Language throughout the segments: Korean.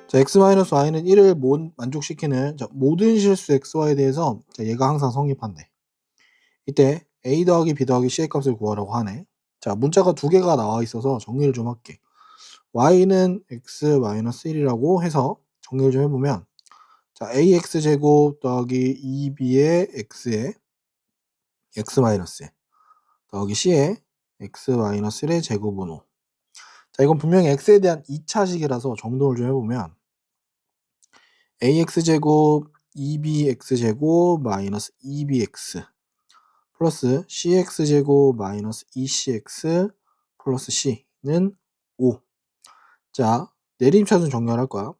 자, x-y는 1을 만족시키는 모든 실수 xy에 대해서 얘가 항상 성립한대. 이때 a 더하기 b 더하기 c의 값을 구하라고 하네. 자, 문자가 두 개가 나와 있어서 정리를 좀 할게. y는 x-1이라고 해서 정리를 좀 해보면, 자, ax제곱 더하기 2b의 x에 x-에 더하기 c에 x-1의 제곱은 5. 자, 이건 분명히 x에 대한 2차식이라서 정돈을 좀 해보면 ax제곱 2bx제곱 마이너스 2bx 플러스 cx제곱 마이너스 2cx 플러스 c는 5. 자, 내림차순 정렬할 거야.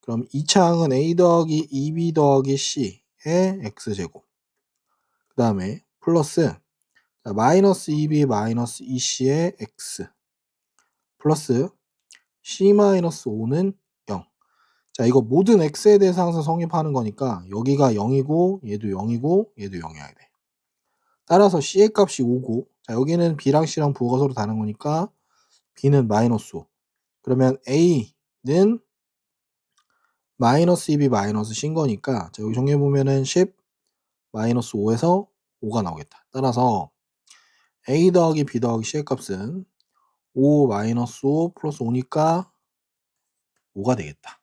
그럼 2차항은 a 더하기 2b 더하기 c의 x제곱, 그 다음에 플러스 마이너스 2b 마이너스 2c의 x 플러스 c 마이너스 5는 0. 자, 이거 모든 x에 대해서 항상 성립하는 거니까 여기가 0이고 얘도 0이고 얘도 0이어야 돼. 따라서 c의 값이 5고, 자, 여기는 b랑 c랑 부호가 서로 다른 거니까 b는 마이너스 5. 그러면 a는 마이너스 2b 마이너스 c인 거니까, 자, 여기 정리해보면은 10 마이너스 5에서 5가 나오겠다. 따라서 a 더하기 b 더하기 c의 값은 5 마이너스 5 플러스 5니까 5가 되겠다.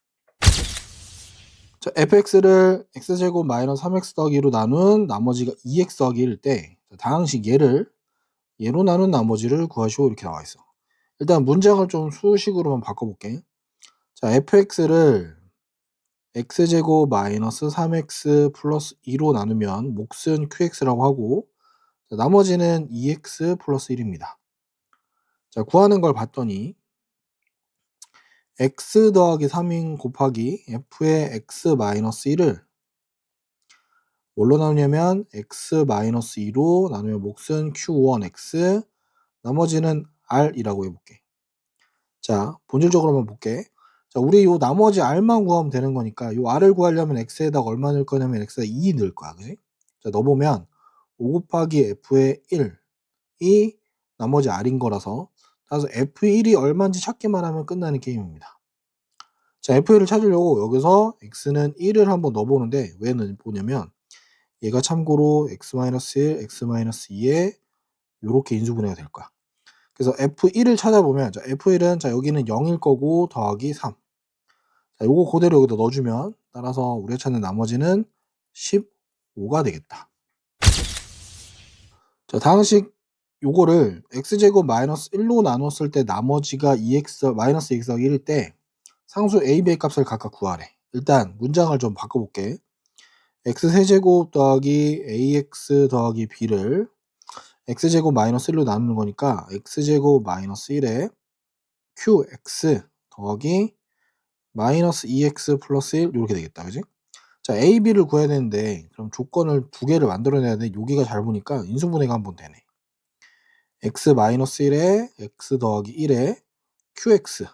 자, fx를 x제곱 마이너스 3x 더하기로 나눈 나머지가 2x 더하기 1일 때, 다항식 얘로 나눈 나머지를 구하시오 이렇게 나와 있어. 일단 문장을 좀 수식으로만 바꿔볼게. 자, fx를 x제곱 마이너스 3x 플러스 2로 나누면 몫은 qx라고 하고, 자, 나머지는 2x 플러스 1입니다. 자, 구하는 걸 봤더니 x 더하기 3인 곱하기 f의 x 마이너스 1을 뭘로 나누냐면 x 마이너스 2로 나누면 몫은 q1x, 나머지는 r이라고 해볼게. 자, 본질적으로만 볼게. 자, 우리 요 나머지 r만 구하면 되는 거니까 요 r을 구하려면 x에다가 얼마 넣을 거냐면 x에다 2 넣을 거야. 그지? 자, 넣어보면 5 곱하기 f의 1이 나머지 r인 거라서, 따라서 f1이 얼마인지 찾기만 하면 끝나는 게임입니다. 자, f1을 찾으려고 여기서 x는 1을 한번 넣어보는데, 왜 넣냐면 얘가 참고로 x-1, x-2에 요렇게 인수분해가 될 거야. 그래서 f1을 찾아보면, 자, f1은 자, 여기는 0일 거고 더하기 3. 자, 요거 그대로 여기다 넣어주면, 따라서 우리가 찾는 나머지는 15가 되겠다. 자, 다항식 요거를 x제곱 마이너스 1로 나눴을 때 나머지가 2x 마이너스 2x 더하기 1일 때 상수 a, b의 값을 각각 구하래. 일단 문장을 좀 바꿔볼게. x세제곱 더하기 ax 더하기 b를 x제곱 마이너스 1로 나누는 거니까 x제곱 마이너스 1에 qx 더하기 마이너스 2x 플러스 1 이렇게 되겠다. 그지? 자, a, b를 구해야 되는데 그럼 조건을 두 개를 만들어내야 돼. 여기가 잘 보니까 인수분해가 한번 되네. x 마이너스 1에 x 더하기 1에 qx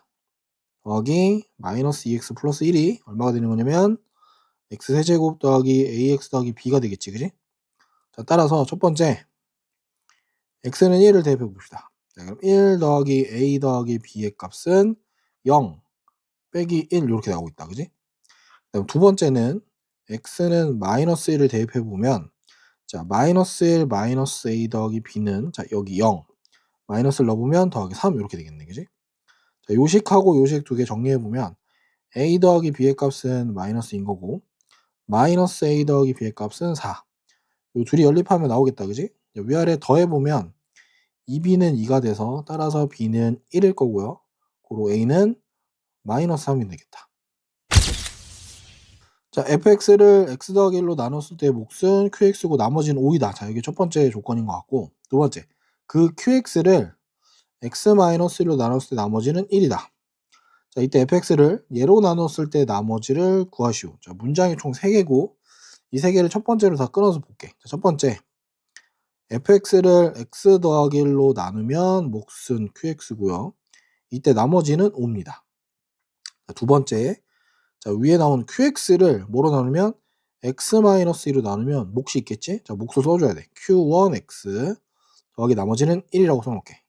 더하기 마이너스 2x 플러스 1이 얼마가 되는 거냐면 x세제곱 더하기 ax 더하기 b가 되겠지. 그지? 자, 따라서 첫 번째 x는 1을 대입해 봅시다. 자, 그럼 1 더하기 a 더하기 b의 값은 0 빼기 1 이렇게 나오고 있다. 그지? 그럼 두 번째는 x는 마이너스 1을 대입해 보면, 자, 마이너스 1 마이너스 a 더하기 b는 자, 여기 0 마이너스를 넣어보면 더하기 3 이렇게 되겠네. 그지? 자, 요식하고 요식 두 개 정리해 보면 a 더하기 b의 값은 마이너스인 거고 마이너스 a 더하기 b의 값은 4. 요 둘이 연립하면 나오겠다. 그지? 위아래 더해 보면 2b는 2가 돼서 따라서 b는 1일 거고요. 고로 a는 마이너스 3이 되겠다. 자, fx를 x 더하기 1로 나눴을 때 몫은 qx고 나머지는 5이다. 자, 이게 첫 번째 조건인 것 같고, 두 번째, 그 qx를 x-1로 나눴을 때 나머지는 1이다. 자, 이때 fx를 얘로 나눴을 때 나머지를 구하시오. 자, 문장이 총 3개고 이 3개를 첫 번째로 다 끊어서 볼게. 자, 첫 번째, fx를 x 더하기 1로 나누면 몫은 qx고요. 이때 나머지는 5입니다. 자, 두 번째, 자, 위에 나온 qx를 뭐로 나누면 x-2로 나누면 몫이 있겠지? 자, 몫을 써줘야 돼. q1x 더하기 나머지는 1이라고 써놓을게.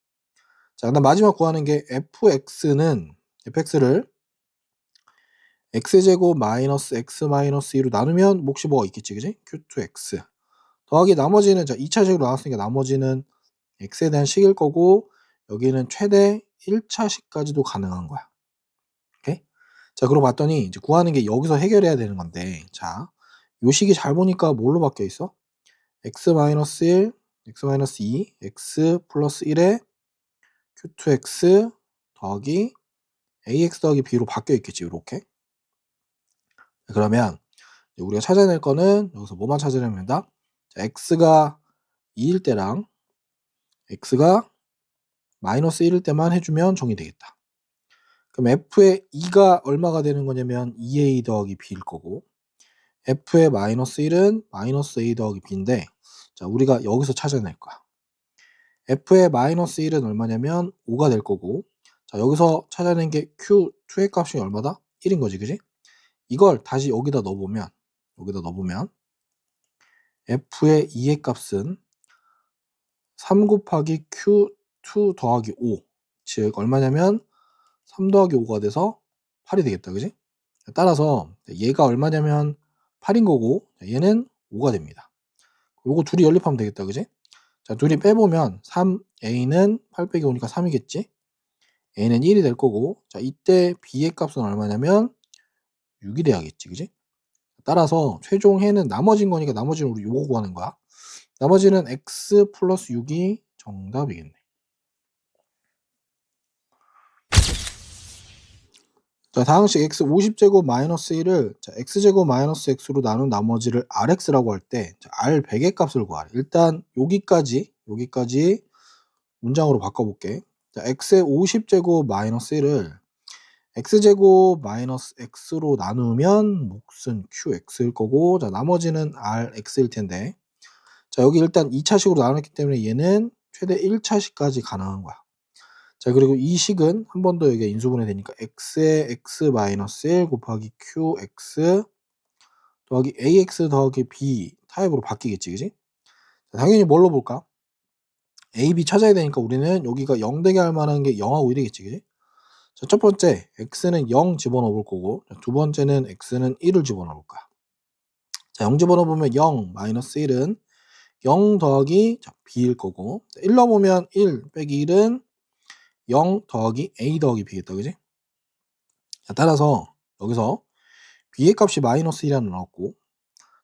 자, 그다음 마지막 구하는 게 fx는 fx를 x제곱 마이너스 x 마이너스 2로 나누면 몫이 뭐가 있겠지, 그지? q2x 더하기 나머지는, 자 2차식으로 나왔으니까 나머지는 x에 대한 식일 거고, 여기는 최대 1차식까지도 가능한 거야. 오케이? 자, 그러고 봤더니 이제 구하는 게 여기서 해결해야 되는 건데, 자, 요 식이 잘 보니까 뭘로 바뀌어 있어? x-1, x-2, x 플러스 1에 q2x 더하기 ax 더하기 b로 바뀌어 있겠지, 요렇게. 그러면 우리가 찾아낼 거는 여기서 뭐만 찾아내면 된다? 자, x가 2일 때랑 x가 마이너스 1일 때만 해주면 정리되겠다. 그럼 f의 2가 얼마가 되는 거냐면 2a 더하기 b일 거고, f의 마이너스 1은 마이너스 a 더하기 b인데, 자, 우리가 여기서 찾아낼 거야. f의 마이너스 1은 얼마냐면 5가 될 거고, 자, 여기서 찾아낸 게 q2의 값이 얼마다? 1인 거지, 그지? 이걸 다시 여기다 넣어보면 f의 2의 값은 3 곱하기 q2 더하기 5, 즉 얼마냐면 3 더하기 5가 돼서 8이 되겠다, 그지? 따라서 얘가 얼마냐면 8인 거고, 얘는 5가 됩니다. 요거 둘이 연립하면 되겠다, 그지? 자, 둘이 빼보면 3a는 8 빼기 5니까 3이겠지? a는 1이 될 거고, 자, 이때 b의 값은 얼마냐면 6이 돼야겠지, 그지? 따라서 최종 해는 나머진 거니까 나머지는 우리 요거 구하는 거야. 나머지는 x 플러스 6이 정답이겠네. 자, 다항식 x 50제곱 마이너스 1을 x제곱 마이너스 x로 나눈 나머지를 rx라고 할 때, r 100의 값을 구하래. 일단 여기까지 문장으로 바꿔볼게. 자, x의 50제곱 마이너스 1을 x제곱 마이너스 x로 나누면 몫은 qx일 거고, 자, 나머지는 rx일 텐데, 자, 여기 일단 2차식으로 나눴기 때문에 얘는 최대 1차식까지 가능한 거야. 자, 그리고 이 식은 한 번 더 여기가 인수분해 되니까 x의 x 마이너스 1 곱하기 qx 더하기 ax 더하기 b 타입으로 바뀌겠지, 그지? 자, 당연히 뭘로 볼까? a, b 찾아야 되니까 우리는 여기가 0 되게 할 만한 게 0하고 1이겠지, 그지? 자, 첫 번째 x는 0 집어넣어 볼 거고, 두 번째는 x는 1을 집어넣어 볼 거야. 자, 0 집어넣어 보면 0 마이너스 1은 0 더하기 b일 거고, 1 넣어보면 1 빼기 1은 0 더하기 a 더하기 b겠다, 그지? 자, 따라서 여기서 b의 값이 마이너스 1이 나왔고,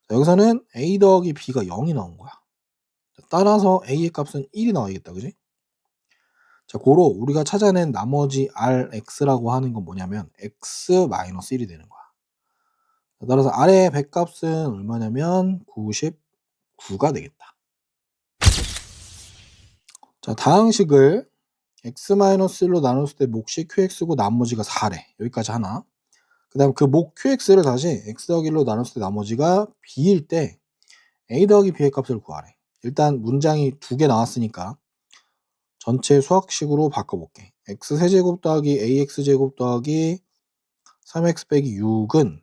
자, 여기서는 a 더하기 b가 0이 나온 거야. 자, 따라서 a의 값은 1이 나와야겠다, 그지? 자, 고로 우리가 찾아낸 나머지 rx라고 하는 건 뭐냐면 x 마이너스 1이 되는 거야. 자, 따라서 r의 100 값은 얼마냐면 99가 되겠다. 자, 다항식을 x-1로 나눴을 때 몫이 qx고 나머지가 4래. 여기까지 하나. 그 다음 그 몫 qx를 다시 x 더하기 1로 나눴을 때 나머지가 b일 때 a 더하기 b의 값을 구하래. 일단 문장이 두 개 나왔으니까 전체 수학식으로 바꿔볼게. x 세제곱 더하기 ax제곱 더하기 3x 빼기 6은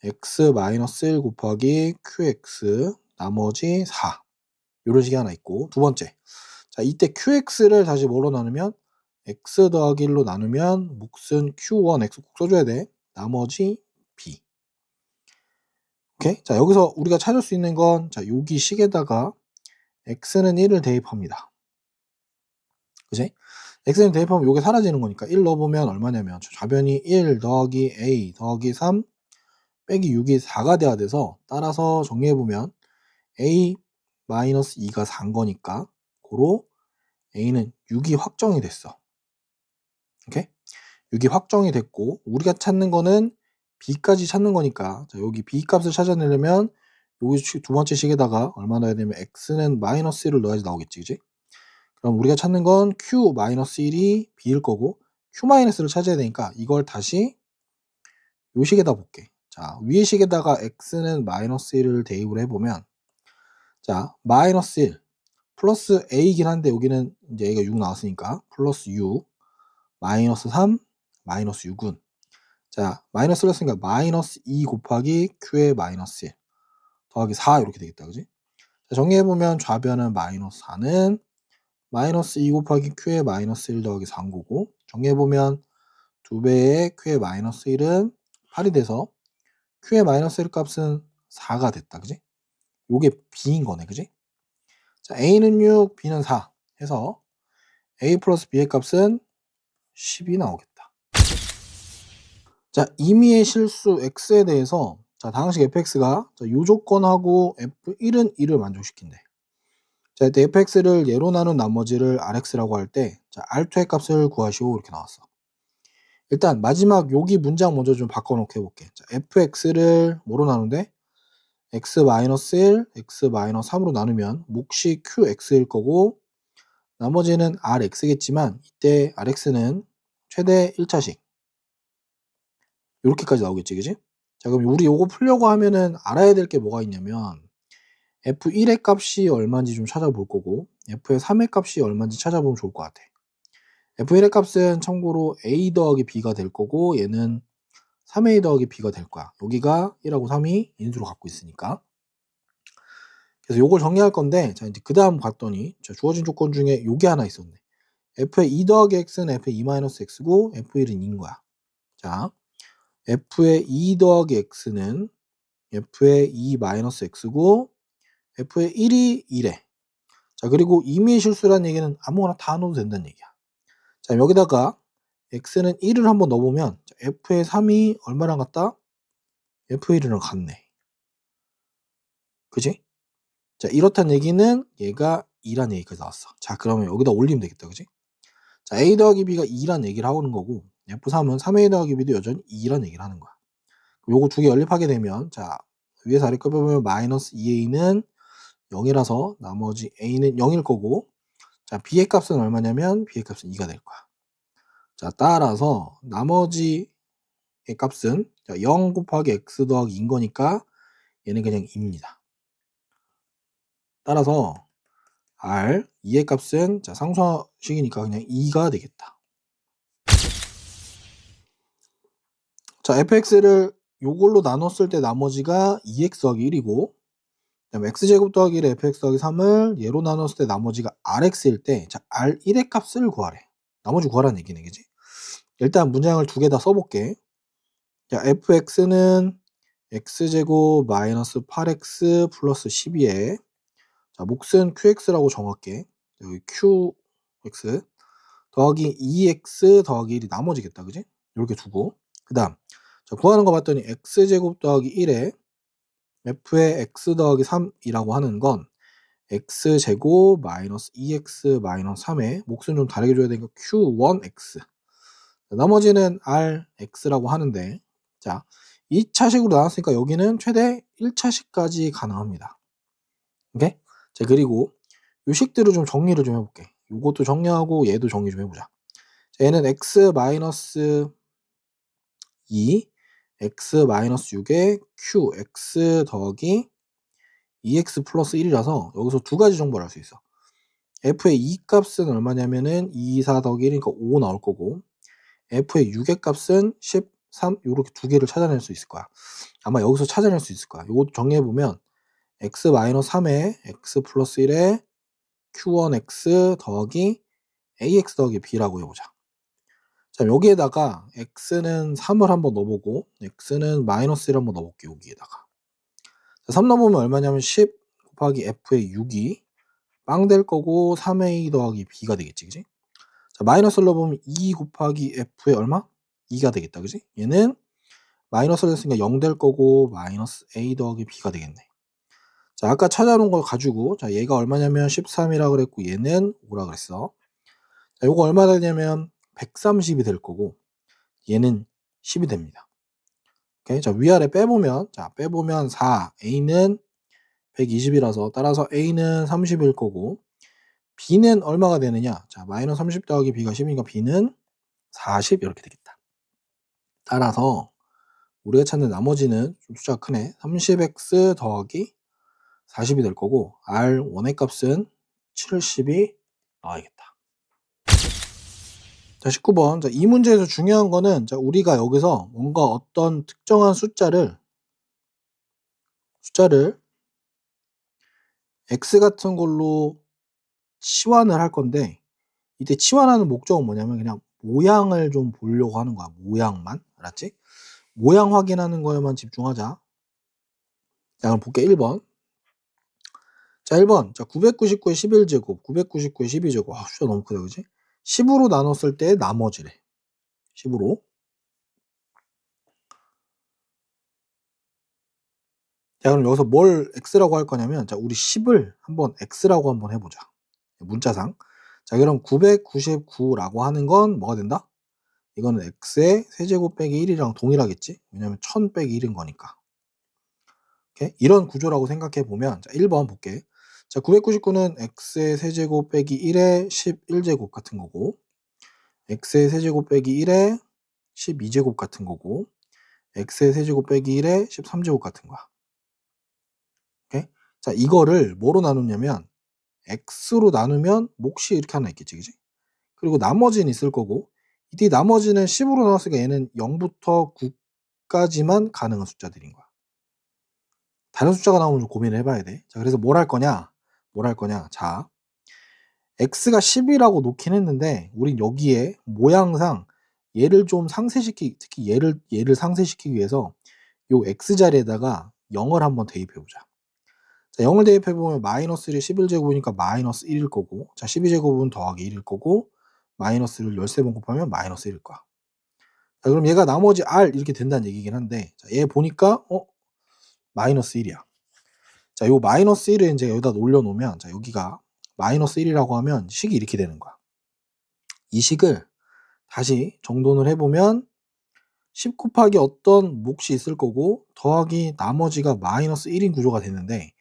x-1 곱하기 qx 나머지 4, 요런 식이 하나 있고, 두 번째, 자, 이때 qx를 다시 뭐로 나누면 x 더하기 1로 나누면 몫은 q1, x 꼭 써줘야 돼. 나머지 b. 오케이? 자, 여기서 우리가 찾을 수 있는 건, 자, 여기 식에다가 x는 1을 대입합니다. 그지? x는 대입하면 이게 사라지는 거니까 1 넣어보면 얼마냐면 좌변이 1 더하기 a 더하기 3 빼기 6이 4가 돼야 돼서, 따라서 정리해보면 a 마이너스 2가 4인 거니까 고로 a는 6이 확정이 됐어. 오케이? 6이 확정이 됐고, 우리가 찾는 거는 b까지 찾는 거니까, 자, 여기 b 값을 찾아내려면 여기 두 번째 식에다가 얼마 넣어야 되면 x는 마이너스 1을 넣어야지 나오겠지, 그지? 그럼 우리가 찾는 건 q 마이너스 1이 b일 거고, q 마이너스를 찾아야 되니까 이걸 다시 요 식에다 볼게. 자, 위의 식에다가 x는 마이너스 1을 대입을 해보면, 자, 마이너스 1 플러스 a이긴 한데 여기는 이제 a가 6 나왔으니까 플러스 6 마이너스 3 마이너스 6은, 자, 마이너스를 했으니까 마이너스 2 곱하기 q의 마이너스 1 더하기 4 이렇게 되겠다, 그지? 자, 정리해보면 좌변은 마이너스 4는 마이너스 2 곱하기 q의 마이너스 1 더하기 4인 거고, 정리해보면 2배의 q의 마이너스 1은 8이 돼서 q의 마이너스 1 값은 4가 됐다. 그지? 요게 b인 거네. 그지? 자, a는 6, b는 4 해서 a 플러스 b의 값은 10이 나오겠다. 자, 임의의 실수 x에 대해서 자, 당식 fx가 요 조건하고 f1은 1을 만족시킨대. 자, 이때 fx를 예로 나눈 나머지를 rx라고 할 때 자, r2의 값을 구하시오 이렇게 나왔어. 일단 마지막 여기 문장 먼저 좀 바꿔놓고 해볼게. 자, fx를 뭐로 나누는데 x-1, x-3으로 나누면 몫이 qx일 거고 나머지는 rx겠지만 이때 rx는 최대 1차식 이렇게까지 나오겠지, 그지? 자, 그럼 우리 요거 풀려고 하면은 알아야 될 게 뭐가 있냐면 f1의 값이 얼마인지 좀 찾아볼 거고 f의 3의 값이 얼마인지 찾아보면 좋을 것 같아. f1의 값은 참고로 a 더하기 b가 될 거고 얘는 3a 더하기 b가 될 거야. 여기가 1하고 3이 인수로 갖고 있으니까. 그래서 요걸 정리할 건데 자 이제 그 다음 봤더니 자, 주어진 조건 중에 요게 하나 있었네. f의 2 더하기 x는 f의 2-x고 f1은 2인 거야. 자, f의 2 더하기 x는 f의 2-x고 f의 1이 2래. 자, 그리고 임의의 실수란 얘기는 아무거나 다 넣어도 된다는 얘기야. 자, 여기다가 x는 1을 한번 넣어보면 자, f의 3이 얼마랑 같다? f1이랑 같네. 그지? 자, 이렇단 얘기는 얘가 2란 얘기까지 나왔어. 자, 그러면 여기다 올리면 되겠다. 그지? 자, a 더하기 b가 2란 얘기를 하는 거고 f3은 3a 더하기 b도 여전히 2란 얘기를 하는 거야. 요거 두 개 연립하게 되면 자, 위에서 아래 끄보면 마이너스 2a는 0이라서 나머지 a는 0일 거고 자, b의 값은 얼마냐면 b의 값은 2가 될 거야. 자, 따라서 나머지의 값은 0 곱하기 x 더하기 2인 거니까 얘는 그냥 2입니다. 따라서 r 2의 값은 자, 상수식이니까 그냥 2가 되겠다. 자, fx를 요걸로 나눴을 때 나머지가 2x 더하기 1이고 그다음에 x제곱 더하기 1 fx 더하기 3을 얘로 나눴을 때 나머지가 rx일 때 자, r1의 값을 구하래. 나머지 구하라는 얘기네. 그지? 일단 문장을 두 개 다 써볼게. 자, fx는 x제곱 마이너스 8x 플러스 12에 자, 몫은 qx라고 정할게. 여기 qx 더하기 2x 더하기 1이 나머지겠다. 그지? 이렇게 두고 그 다음 자, 구하는 거 봤더니 x제곱 더하기 1에 f의 x 더하기 3이라고 하는 건 x제곱 마이너스 2x 마이너스 3에 몫은 좀 다르게 줘야 되니까 q1x 나머지는 rx라고 하는데 자 2차식으로 나눴으니까 여기는 최대 1차식까지 가능합니다. 오케이? 자, 그리고 요 식들을 좀 정리를 좀 해볼게. 요것도 정리하고 얘도 정리 좀 해보자. 자, 얘는 x 마이너스 2 x 마이너스 6에 q x 더하기 2x 플러스 1이라서 여기서 두 가지 정보를 알 수 있어. f의 2 값은 얼마냐면은 2, 4 더하기 1이니까 5 나올 거고 f의 6의 값은 13 요렇게 두 개를 찾아낼 수 있을 거야. 아마 여기서 찾아낼 수 있을 거야. 요거 정리해보면 x-3에 x 플러스 1에 q1x 더하기 ax 더하기 b라고 해보자. 자, 여기에다가 x는 3을 한번 넣어보고 x는 마이너스 1 한번 넣어볼게. 여기에다가 자, 3 넣어보면 얼마냐면 10 곱하기 f의 6이 빵 될 거고 3a 더하기 b가 되겠지. 그지? 자, 마이너스를 넣어보면 2 곱하기 f의 얼마? 2가 되겠다. 그지? 얘는 마이너스를 했으니까 0 될 거고 마이너스 a 더하기 b가 되겠네. 자, 아까 찾아놓은 걸 가지고 자, 얘가 얼마냐면 13이라 그랬고 얘는 5라 그랬어. 자, 요거 얼마 되냐면 130이 될 거고 얘는 10이 됩니다. 오케이? 자, 위아래 빼보면 자, 빼보면 4 a는 120이라서 따라서 a는 30일 거고 b는 얼마가 되느냐? 자, 마이너스 30 더하기 b가 10이니까 b는 40 이렇게 되겠다. 따라서 우리가 찾는 나머지는 좀 숫자가 크네. 30x 더하기 40이 될 거고 R1의 값은 70이 나와야겠다. 자, 19번. 자, 이 문제에서 중요한 거는 자, 우리가 여기서 뭔가 어떤 특정한 숫자를 x 같은 걸로 치환을 할 건데 이때 치환하는 목적은 뭐냐면 그냥 모양을 좀 보려고 하는 거야. 모양만. 알았지? 모양 확인하는 거에만 집중하자. 자, 그럼 볼게. 1번. 자, 1번. 자, 999의 11제곱, 999의 12제곱. 아, 숫자 너무 크다, 그지? 10으로 나눴을 때 나머지래. 10으로. 자, 그럼 여기서 뭘 x라고 할 거냐면, 자, 우리 10을 한번 x라고 한번 해보자. 문자상. 자, 그럼 999라고 하는 건 뭐가 된다? 이거는 x의 세제곱 빼기 1이랑 동일하겠지? 왜냐면 1000 빼기 1인 거니까. 오케이? 이런 구조라고 생각해 보면, 자, 1번 볼게. 자, 999는 x의 세제곱 빼기 1의 11제곱 같은 거고, x의 세제곱 빼기 1의 12제곱 같은 거고, x의 세제곱 빼기 1의 13제곱 같은 거야. 오케이? 자, 이거를 뭐로 나누냐면 x로 나누면 몫이 이렇게 하나 있겠지, 그지? 그리고 나머지는 있을 거고, 이때 나머지는 10으로 나눴으니까 얘는 0부터 9까지만 가능한 숫자들인 거야. 다른 숫자가 나오면 좀 고민을 해봐야 돼. 자, 그래서 뭘 할 거냐? 뭘 할 거냐? 자, x가 10이라고 놓긴 했는데, 우린 여기에 모양상 얘를 좀 특히 얘를 상쇄시키기 위해서 요 x 자리에다가 0을 한번 대입해 보자. 자, 0을 대입해 보면 마이너스 1이 11제곱이니까 마이너스 1일 거고, 자, 12제곱은 더하기 1일 거고, 마이너스를 13번 곱하면 마이너스 1일 거야. 자, 그럼 얘가 나머지 r 이렇게 된다는 얘기긴 한데, 자, 얘 보니까 마이너스 1이야. 자, 요 마이너스 1을 이제 여기다 올려놓으면, 자, 여기가 마이너스 1이라고 하면 식이 이렇게 되는 거야. 이 식을 다시 정돈을 해보면 10 곱하기 어떤 몫이 있을 거고 더하기 나머지가 마이너스 1인 구조가 되는데,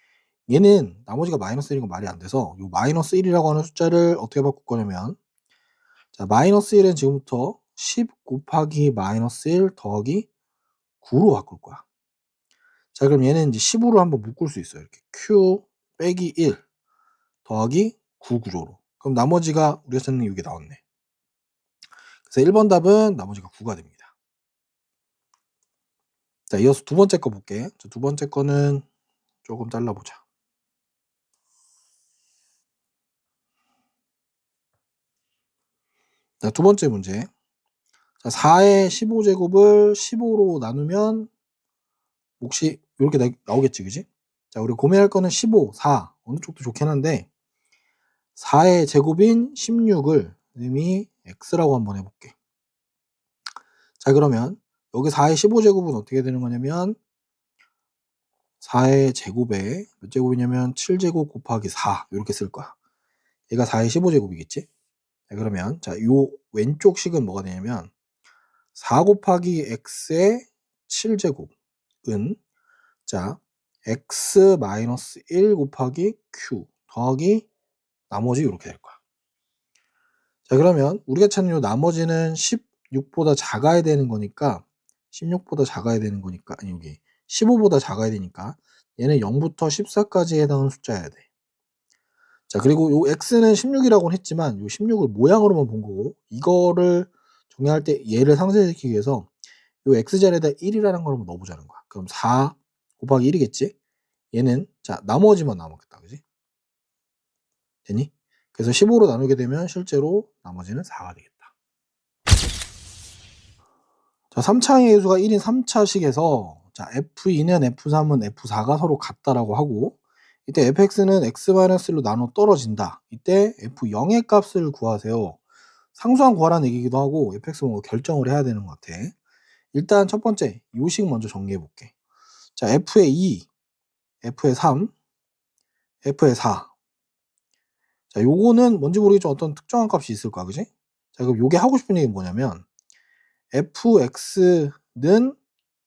얘는 나머지가 마이너스 1인 건 말이 안 돼서 요 마이너스 1이라고 하는 숫자를 어떻게 바꿀 거냐면, 자, 마이너스 1은 지금부터 10 곱하기 마이너스 1 더하기 9로 바꿀 거야. 자, 그럼 얘는 이제 10으로 한번 묶을 수 있어요. 이렇게 q 빼기 1 더하기 9 구조로. 그럼 나머지가 우리가 찾는 게 이게 나왔네. 그래서 1번 답은 나머지가 9가 됩니다. 자, 이어서 두 번째 거 볼게. 두 번째 거는 조금 잘라보자. 자, 두 번째 문제. 자, 4의 15제곱을 15로 나누면 몫이 이렇게 나오겠지, 그지? 자, 우리 고민할 거는 15, 4 어느 쪽도 좋긴 한데 4의 제곱인 16을 이미 x라고 한번 해볼게. 자, 그러면 여기 4의 15제곱은 어떻게 되는 거냐면 4의 제곱에 몇 제곱이냐면 7제곱 곱하기 4 이렇게 쓸 거야. 얘가 4의 15제곱이겠지? 자, 그러면 자, 요 왼쪽 식은 뭐가 되냐면 4 곱하기 x의 7제곱은 자, x-1 곱하기 q 더하기 나머지 이렇게 될 거야. 자, 그러면 우리가 찾는 요 나머지는 16보다 작아야 되는 거니까 16보다 작아야 되는 거니까 아니 여기 15보다 작아야 되니까 얘는 0부터 14까지 해당하는 숫자여야 돼. 자, 그리고 요 x는 16이라고는 했지만 요 16을 모양으로만 본 거고, 이거를 정리할 때 얘를 상쇄시키기 위해서 요 x자리에다 1이라는 걸 한번 넣어보자는 거야. 그럼 4 곱하기 1이겠지? 얘는 자, 나머지만 남았겠다, 그지? 되니? 그래서 15로 나누게 되면 실제로 나머지는 4가 되겠다. 자, 3차항의 계수가 1인 3차식에서 자, F2는 F3은 F4가 서로 같다라고 하고, 이때 fx는 x-1로 나눠 떨어진다. 이때 f0의 값을 구하세요. 상수항 구하라는 얘기기도 하고 fx 뭐 결정을 해야 되는 것 같아. 일단 첫 번째 요식 먼저 정리해 볼게. 자, f의 2, f의 3, f의 4. 자, 요거는 뭔지 모르겠지만 어떤 특정한 값이 있을 거야, 그지? 자, 그럼 요게 하고 싶은 얘기는 뭐냐면 fx는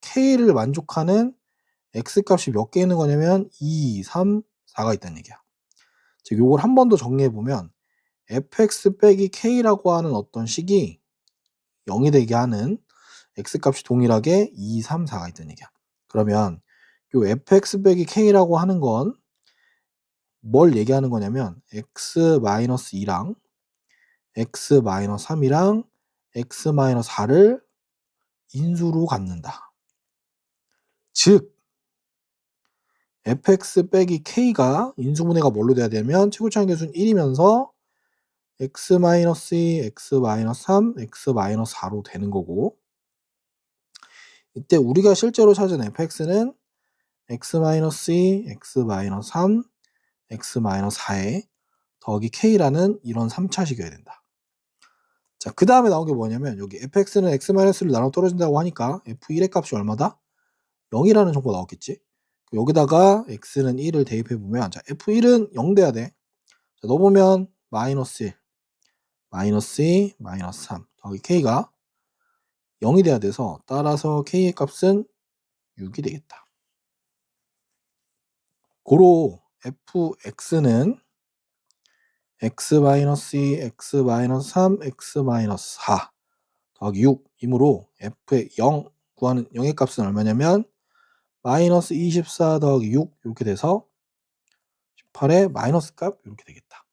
k를 만족하는 x 값이 몇 개 있는 거냐면 2, 3, 4가 있다는 얘기야. 자, 요걸 한 번 더 정리해 보면 fx 빼기 k라고 하는 어떤 식이 0이 되게 하는 x 값이 동일하게 2, 3, 4가 있다는 얘기야. 그러면 요 fx 빼기 k라고 하는 건 뭘 얘기하는 거냐면 x-2랑 x-3이랑 x-4를 인수로 갖는다. 즉 fx 빼기 k가 인수분해가 뭘로 돼야 되냐면 최고차항 계수는 1이면서 x-2, x-3, x-4로 되는 거고, 이때 우리가 실제로 찾은 fx는 x-2, x-3, x-4에 더하기 k라는 이런 3차식이어야 된다. 자, 그 다음에 나온 게 뭐냐면 여기 fx는 x-를 나눠 떨어진다고 하니까 f1의 값이 얼마다? 0이라는 정보가 나왔겠지. 여기다가 x는 1을 대입해보면, 자, f1은 0 돼야 돼. 자, 넣어보면 마이너스 1, 마이너스 2, 마이너스 3 더하기 k가 0이 돼야 돼서, 따라서 k의 값은 6이 되겠다. 고로 fx는 x-2, x-3, x-4 더하기 6이므로 f의 0 구하는 0의 값은 얼마냐면 마이너스 24 더하기 6 이렇게 돼서 18의 마이너스 값 이렇게 되겠다.